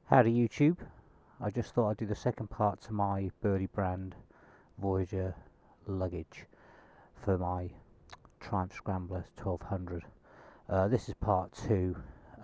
Howdy YouTube. I just thought I'd do the second part to my Burly brand Voyager luggage for my Triumph Scrambler 1200. This is part 2.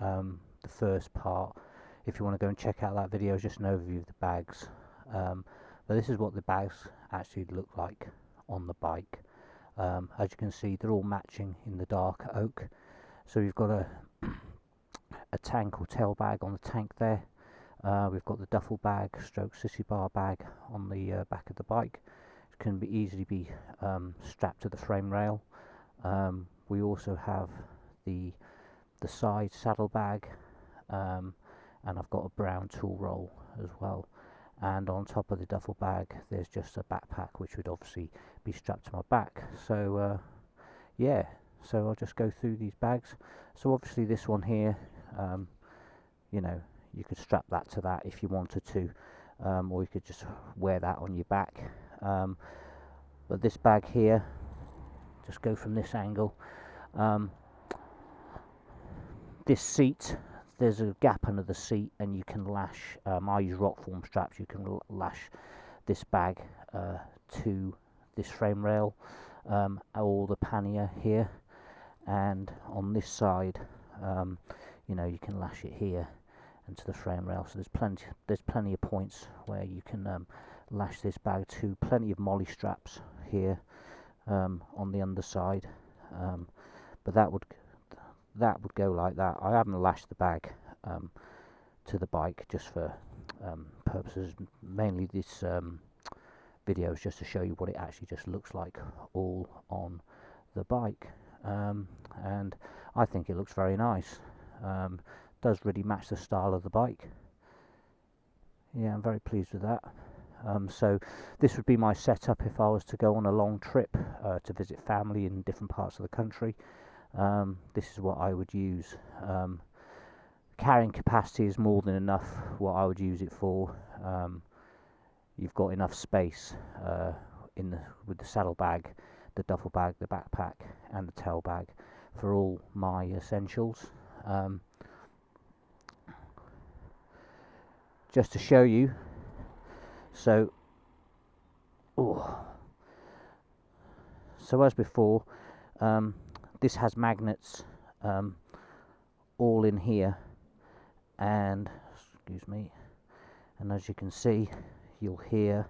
The first part, if you want to go and check out that video, is just an overview of the bags. But this is what the bags actually look like on the bike. As you can see, they're all matching in the dark oak. So we've got a tank or tail bag on the tank there. We've got the duffel bag stroke sissy bar bag on the back of the bike. It can easily be strapped to the frame rail. We also have the side saddle bag, and I've got a brown tool roll as well. And on top of the duffel bag there's just a backpack which would obviously be strapped to my back. So yeah, so I'll just go through these bags. So obviously this one here, you know, you could strap that to that if you wanted to, or you could just wear that on your back. But this bag here, just go from this angle. This seat, there's a gap under the seat and you can lash, I use rock form straps, you can lash this bag to this frame rail, or the pannier here, and on this side you know, you can lash it here and to the frame rail. So there's plenty of points where you can lash this bag to. Plenty of molly straps here on the underside, but that would go like that. I haven't lashed the bag to the bike just for purposes. Mainly this video is just to show you what it actually just looks like all on the bike, and I think it looks very nice. Does really match the style of the bike. Yeah, I'm very pleased with that. So this would be my setup if I was to go on a long trip to visit family in different parts of the country. This is what I would use. Carrying capacity is more than enough what I would use it for. You've got enough space with the saddle bag, the duffel bag, the backpack and the tail bag for all my essentials. Just to show you, so as before, this has magnets all in here, and excuse me, and as you can see, you'll hear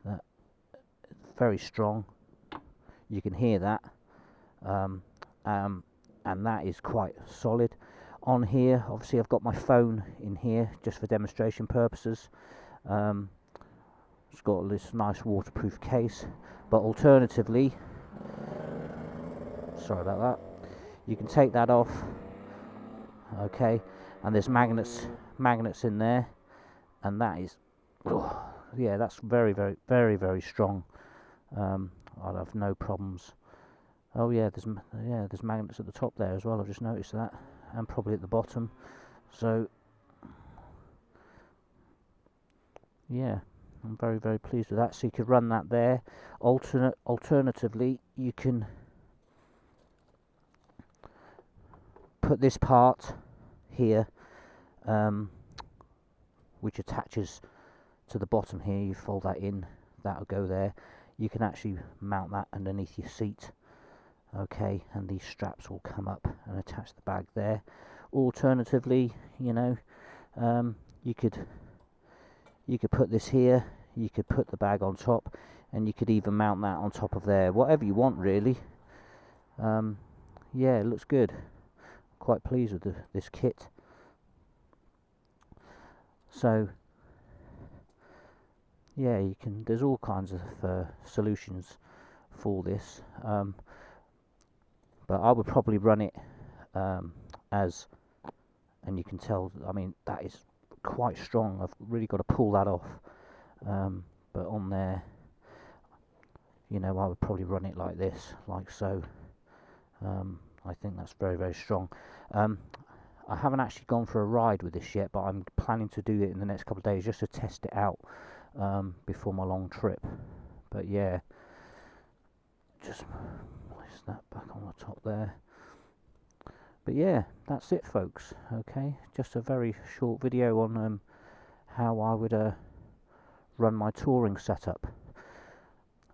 that it's very strong. You can hear that, and that is quite solid. On here, obviously I've got my phone in here just for demonstration purposes. It's got this nice waterproof case, but alternatively, sorry about that, you can take that off, okay, and there's magnets in there, and that is, yeah, that's very strong. I'll have no problems. Oh yeah, there's magnets at the top there as well. I've just noticed that, and probably at the bottom. So yeah, I'm very pleased with that. So you could run that there. Alternatively, you can put this part here, which attaches to the bottom here. You fold that in, that'll go there. You can actually mount that underneath your seat. Okay, and these straps will come up and attach the bag there. Alternatively, you know, you could put this here, you could put the bag on top, and you could even mount that on top of there, whatever you want really. Yeah, it looks good. Quite pleased with this kit. So yeah, you can, there's all kinds of solutions for this. But I would probably run it as, and you can tell, I mean, that is quite strong. I've really got to pull that off. But on there, you know, I would probably run it like this, like so. I think that's very strong. I haven't actually gone for a ride with this yet, but I'm planning to do it in the next couple of days just to test it out before my long trip. But yeah, just that back on the top there. But yeah, that's it, folks. Okay, just a very short video on how I would run my touring setup.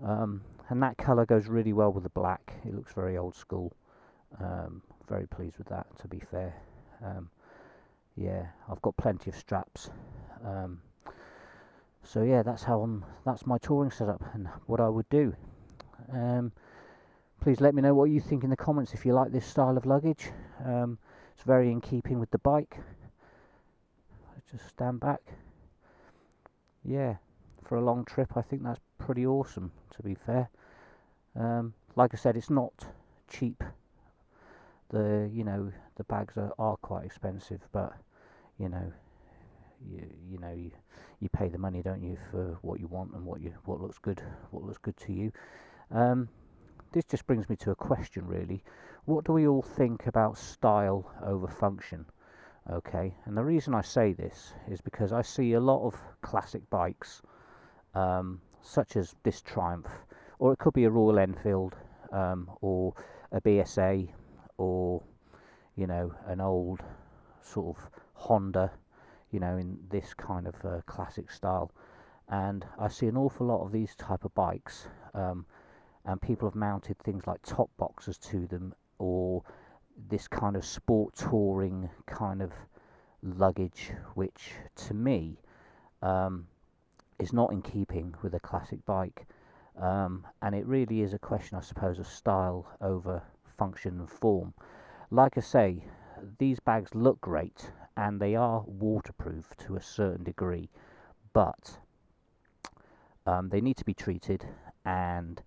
And that colour goes really well with the black. It looks very old school. Very pleased with that, to be fair. Yeah, I've got plenty of straps. So yeah, that's my touring setup and what I would do. Please let me know what you think in the comments if you like this style of luggage. It's very in keeping with the bike. Just stand back. Yeah, for a long trip I think that's pretty awesome, to be fair. Like I said, it's not cheap. The bags are quite expensive, but you know you pay the money, don't you, for what you want and what looks good to you. This just brings me to a question, really. What do we all think about style over function? Okay, and the reason I say this is because I see a lot of classic bikes, such as this Triumph, or it could be a Royal Enfield, or a BSA, or an old sort of Honda, in this kind of classic style. And I see an awful lot of these type of bikes, and people have mounted things like top boxes to them, or this kind of sport touring kind of luggage, which to me is not in keeping with a classic bike. And it really is a question, I suppose, of style over function and form. Like I say, these bags look great and they are waterproof to a certain degree, but they need to be treated, and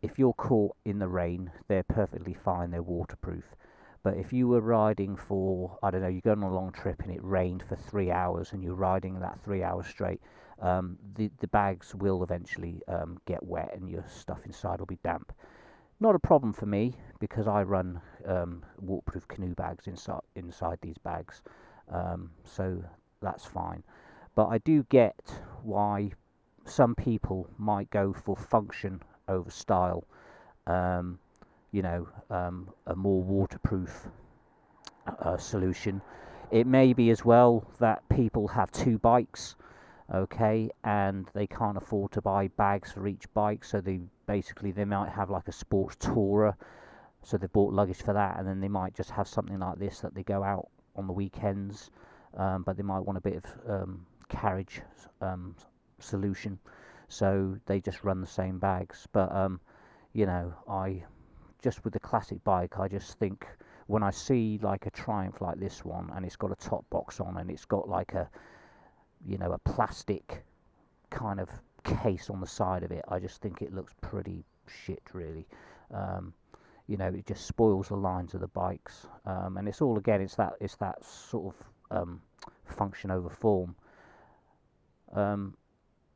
if you're caught in the rain, they're perfectly fine, they're waterproof. But if you were riding for, I don't know, you're going on a long trip and it rained for 3 hours and you're riding that 3 hours straight, the bags will eventually get wet and your stuff inside will be damp. Not a problem for me because I run waterproof canoe bags inside these bags, so that's fine. But I do get why some people might go for function over style. A more waterproof solution. It may be as well that people have two bikes, okay, and they can't afford to buy bags for each bike, so they might have like a sports tourer, so they bought luggage for that, and then they might just have something like this that they go out on the weekends, but they might want a bit of carriage solution, so they just run the same bags. But I just, with the classic bike, I just think when I see like a Triumph like this one and it's got a top box on and it's got like a plastic kind of case on the side of it, I just think it looks pretty shit, really. It just spoils the lines of the bikes, and it's all, again, it's that sort of function over form.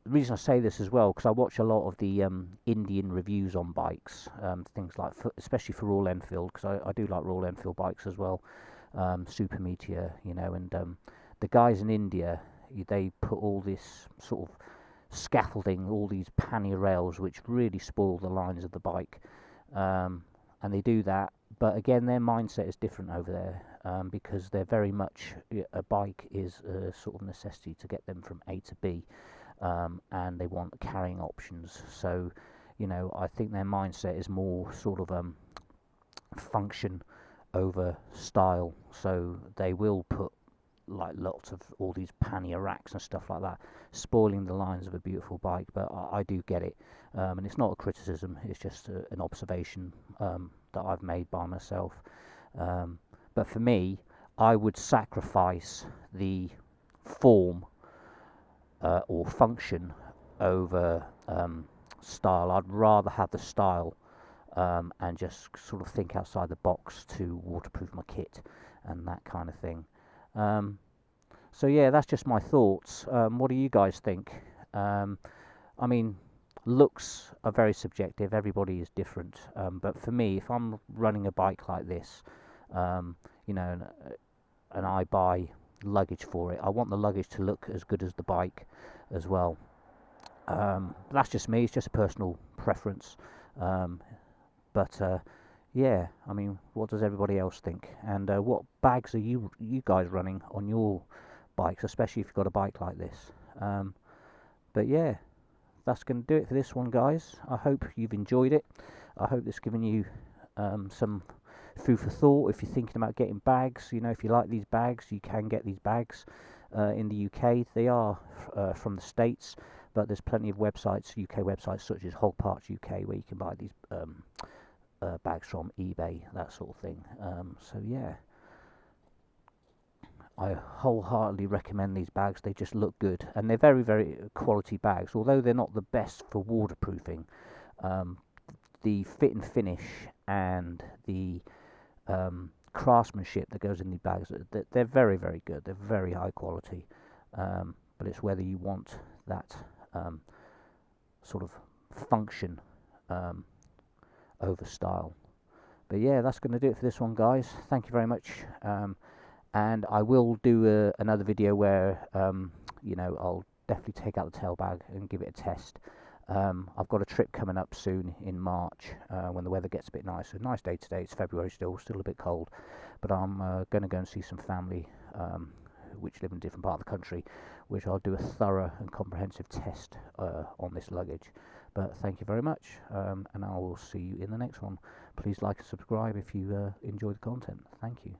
The reason I say this as well, because I watch a lot of the Indian reviews on bikes, things like, especially for Royal Enfield, because I do like Royal Enfield bikes as well, Super Meteor, and the guys in India, they put all this sort of scaffolding, all these pannier rails, which really spoil the lines of the bike, and they do that. But again, their mindset is different over there, because they're very much, a bike is a sort of necessity to get them from A to B. And they want carrying options, so I think their mindset is more sort of function over style, so they will put like lots of all these pannier racks and stuff like that, spoiling the lines of a beautiful bike. But I do get it, and it's not a criticism, it's just an observation that I've made by myself. But for me, I would sacrifice the form or function over style. I'd rather have the style, and just sort of think outside the box to waterproof my kit and that kind of thing. So yeah, that's just my thoughts. What do you guys think? I mean, looks are very subjective, everybody is different, but for me, if I'm running a bike like this, and I buy luggage for it, I want the luggage to look as good as the bike as well. That's just me, it's just a personal preference, but yeah, I mean, what does everybody else think? And what bags are you guys running on your bikes, especially if you've got a bike like this? Um, but yeah, that's going to do it for this one, guys. I hope you've enjoyed it. I hope it's given you some food for thought. If you're thinking about getting bags, you know, if you like these bags, you can get these bags in the UK. They are from the States, but there's plenty of websites, UK websites such as Hog Parts UK, where you can buy these bags from, eBay, that sort of thing. So yeah, I wholeheartedly recommend these bags. They just look good, and they're very, very quality bags. Although they're not the best for waterproofing, um, the fit and finish and the craftsmanship that goes in these bags, they're very, very good. They're very high quality. But it's whether you want that sort of function um, over style. But yeah, that's going to do it for this one, guys. Thank you very much. And I will do another video where you know, I'll definitely take out the tail bag and give it a test. I've got a trip coming up soon in March when the weather gets a bit nicer. Nice day today. It's February still a bit cold, but I'm going to go and see some family which live in a different part of the country, which I'll do a thorough and comprehensive test on this luggage. But thank you very much, and I will see you in the next one. Please like and subscribe if you enjoy the content. Thank you.